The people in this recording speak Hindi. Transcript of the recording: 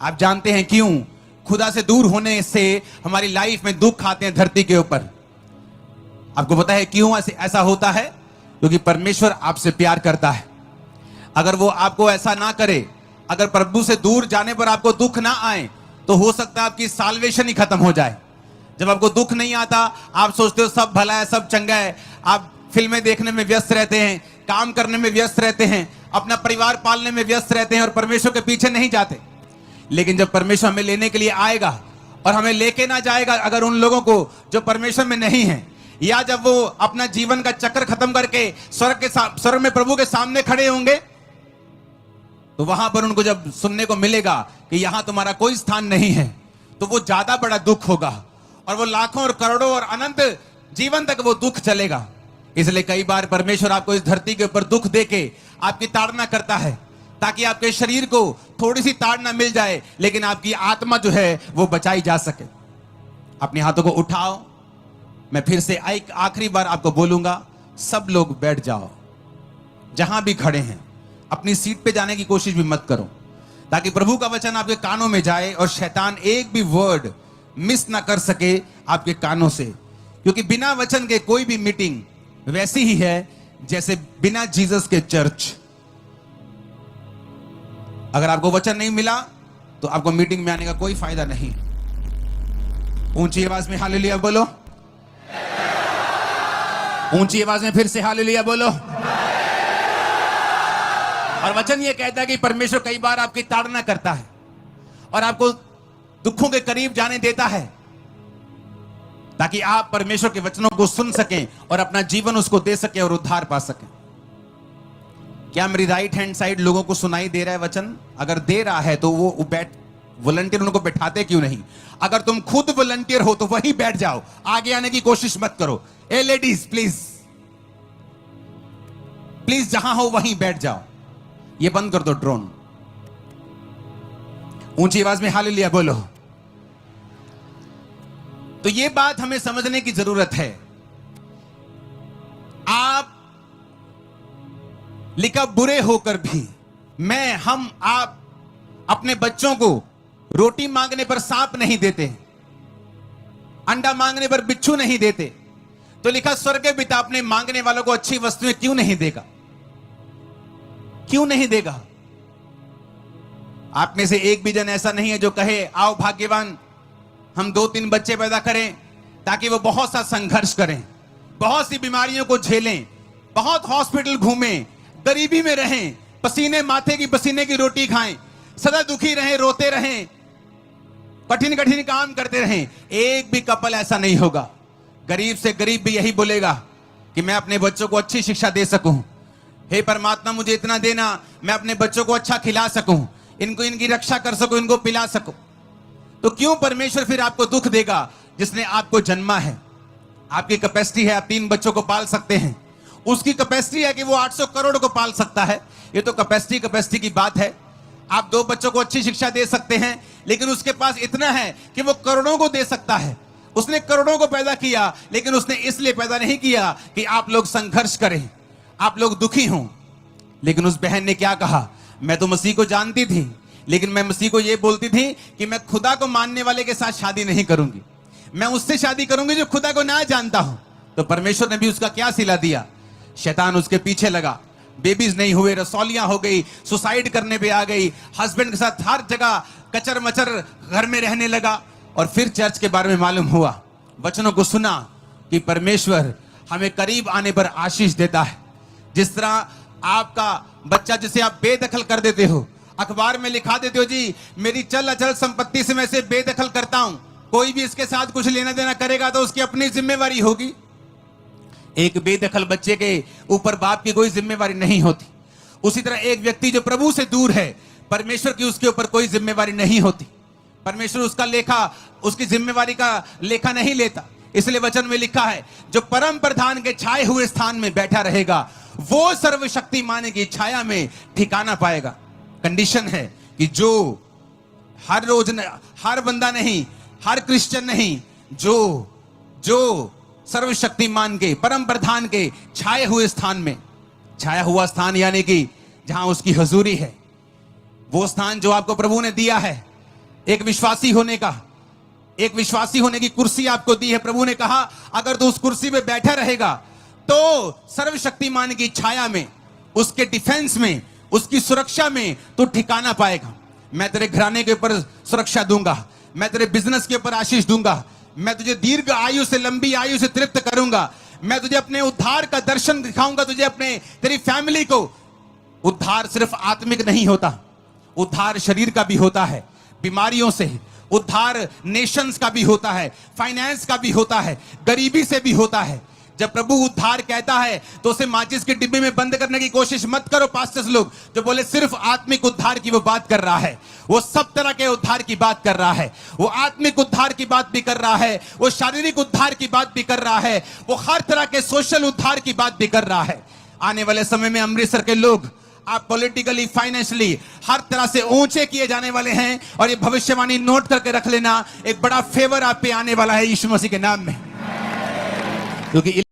आप जानते हैं क्यों खुदा से दूर होने से हमारी लाइफ में दुख आते हैं धरती के ऊपर? आपको पता है क्यों ऐसा होता है? क्योंकि परमेश्वर आपसे प्यार करता है। अगर वो आपको ऐसा ना करे, अगर प्रभु से दूर जाने पर आपको दुख ना आए, तो हो सकता है आपकी साल्वेशन ही खत्म हो जाए। जब आपको दुख नहीं आता, आप सोचते हो सब भला है, सब चंगा है, आप फिल्में देखने में व्यस्त रहते हैं, काम करने में व्यस्त रहते हैं, अपना परिवार पालने में व्यस्त रहते हैं और परमेश्वर के पीछे नहीं जाते। लेकिन जब परमेश्वर हमें लेने के लिए आएगा और हमें लेके ना जाएगा अगर उन लोगों को जो परमेश्वर में नहीं है, या जब वो अपना जीवन का चक्कर खत्म करके स्वर्ग में प्रभु के सामने खड़े होंगे, तो वहां पर उनको जब सुनने को मिलेगा कि यहां तुम्हारा कोई स्थान नहीं है, तो वो ज्यादा बड़ा दुख होगा और वो लाखों और करोड़ों और अनंत जीवन तक वो दुख चलेगा। इसलिए कई बार परमेश्वर आपको इस धरती के ऊपर दुख देके आपकी ताड़ना करता है, ताकि आपके शरीर को थोड़ी सी ताड़ना मिल जाए, लेकिन आपकी आत्मा जो है वो बचाई जा सके। अपने हाथों को उठाओ। मैं फिर से एक आखिरी बार आपको बोलूंगा, सब लोग बैठ जाओ। जहां भी खड़े हैं अपनी सीट पे जाने की कोशिश भी मत करो, ताकि प्रभु का वचन आपके कानों में जाए और शैतान एक भी वर्ड मिस ना कर सके आपके कानों से। क्योंकि बिना वचन के कोई भी मीटिंग वैसी ही है जैसे बिना जीसस के चर्च। अगर आपको वचन नहीं मिला तो आपको मीटिंग में आने का कोई फायदा नहीं। ऊंची आवाज में हालेलुया बोलो। ऊंची आवाज में फिर से हालेलुया बोलो। और वचन ये कहता है कि परमेश्वर कई बार आपकी ताड़ना करता है और आपको दुखों के करीब जाने देता है, ताकि आप परमेश्वर के वचनों को सुन सकें और अपना जीवन उसको दे सकें और उद्धार पा सकें। क्या मेरी राइट हैंड साइड लोगों को सुनाई दे रहा है वचन? अगर दे रहा है तो वो वॉलंटियर उनको बैठाते क्यों नहीं? अगर तुम खुद वॉलंटियर हो तो वहीं बैठ जाओ, आगे आने की कोशिश मत करो। ए लेडीज, प्लीज प्लीज जहां हो वहीं बैठ जाओ। ये बंद कर दो ड्रोन। ऊंची आवाज में हालेलुया बोलो। तो ये बात हमें समझने की जरूरत है। आप लिखा बुरे होकर भी, आप अपने बच्चों को रोटी मांगने पर सांप नहीं देते, अंडा मांगने पर बिच्छू नहीं देते, तो लिखा स्वर्गीय पिता अपने मांगने वालों को अच्छी वस्तुएं क्यों नहीं देगा? क्यों नहीं देगा? आप में से एक भी जन ऐसा नहीं है जो कहे आओ भाग्यवान हम 2-3 बच्चे पैदा करें, ताकि वो बहुत सा संघर्ष करें, बहुत सी बीमारियों को झेलें, बहुत हॉस्पिटल घूमें, गरीबी में रहें, पसीने माथे की पसीने की रोटी खाएं, सदा दुखी रहें, रोते रहें, कठिन कठिन काम करते रहें। एक भी कपल ऐसा नहीं होगा। गरीब से गरीब भी यही बोलेगा कि मैं अपने बच्चों को अच्छी शिक्षा दे सकूं, हे परमात्मा मुझे इतना देना, मैं अपने बच्चों को अच्छा खिला सकूं, इनको इनकी रक्षा कर सकूं, इनको पिला सकूं। तो क्यों परमेश्वर फिर आपको दुख देगा जिसने आपको जन्मा है? आपकी कैपेसिटी है, आप 3 बच्चों को पाल सकते हैं। उसकी कैपेसिटी है कि वो 800 करोड़ को पाल सकता है। ये तो कैपेसिटी की बात है। आप 2 बच्चों को अच्छी शिक्षा दे सकते हैं, लेकिन उसके पास इतना है कि वो करोड़ों को दे सकता है। उसने करोड़ों को पैदा किया, लेकिन उसने इसलिए पैदा नहीं किया कि आप लोग संघर्ष करें, आप लोग दुखी हों। लेकिन उस बहन ने क्या कहा? मैं तो मसीह को जानती थी, लेकिन मैं मसीह को यह बोलती थी कि मैं खुदा को मानने वाले के साथ शादी नहीं करूंगी, मैं उससे शादी करूंगी जो खुदा को ना जानता हूं। तो परमेश्वर ने भी उसका क्या सिला दिया? शैतान उसके पीछे लगा, बेबीज नहीं हुए, रसौलियां हो गई, सुसाइड करने पे आ गई, हस्बैंड के साथ हर जगह कचर मचर घर में रहने लगा। और फिर चर्च के बारे में मालूम हुआ, वचनों को सुना कि परमेश्वर हमें करीब आने पर आशीष देता है। जिस तरह आपका बच्चा जिसे आप बेदखल कर देते हो, अखबार में लिखा देते हो जी मेरी चल अचल संपत्ति से मैं इसे बेदखल करता हूं, कोई भी इसके साथ कुछ लेना देना करेगा तो उसकी अपनी जिम्मेवारी होगी। एक बेदखल बच्चे के ऊपर बाप की कोई जिम्मेवारी नहीं होती। उसी तरह एक व्यक्ति जो प्रभु से दूर है, परमेश्वर की उसके ऊपर कोई जिम्मेवारी नहीं होती। परमेश्वर उसका लेखा, उसकी जिम्मेवारी का लेखा नहीं लेता। इसलिए वचन में लिखा है जो परम प्रधान के छाए हुए स्थान में बैठा रहेगा वो सर्वशक्तिमान की छाया में ठिकाना पाएगा। कंडीशन है कि जो हर रोज, हर बंदा नहीं, हर क्रिश्चियन नहीं, जो सर्वशक्तिमान के परम प्रधान के छाए हुए स्थान में, छाया हुआ स्थान यानी कि जहां उसकी हजूरी है, वो स्थान जो आपको प्रभु ने दिया है, एक विश्वासी होने की कुर्सी आपको दी है। प्रभु ने कहा अगर तू उस कुर्सी पे बैठा रहेगा तो सर्वशक्तिमान की छाया में, उसके डिफेंस में, उसकी सुरक्षा में तू ठिकाना पाएगा। मैं तेरे घराने के ऊपर सुरक्षा दूंगा, मैं तेरे बिजनेस के ऊपर आशीष दूंगा, मैं तुझे दीर्घ आयु से, लंबी आयु से तृप्त करूंगा, मैं तुझे अपने उद्धार का दर्शन दिखाऊंगा, तुझे अपने तेरी फैमिली को। उद्धार सिर्फ आत्मिक नहीं होता, उद्धार शरीर का भी होता है, बीमारियों से उद्धार नेशंस का भी होता है, फाइनेंस का भी होता है, गरीबी से भी होता है। जब प्रभु उद्धार कहता है तो उसे माचिस के डिब्बे में बंद करने की कोशिश मत करो। पास्टर्स लोग जो बोले सिर्फ आत्मिक उद्धार की वो बात कर रहा है, वो सब तरह के उद्धार की बात कर रहा है। वो आत्मिक उद्धार की बात भी कर रहा है, वो शारीरिक उद्धार की बात भी कर रहा है, वो हर तरह के सोशल उद्धार की बात भी कर रहा है। आने वाले समय में अमृतसर के लोग आप पॉलिटिकली, फाइनेंशियली हर तरह से ऊंचे किए जाने वाले हैं। और ये भविष्यवाणी नोट करके रख लेना, एक बड़ा फेवर आप पे आने वाला है यीशु मसीह के नाम में, क्योंकि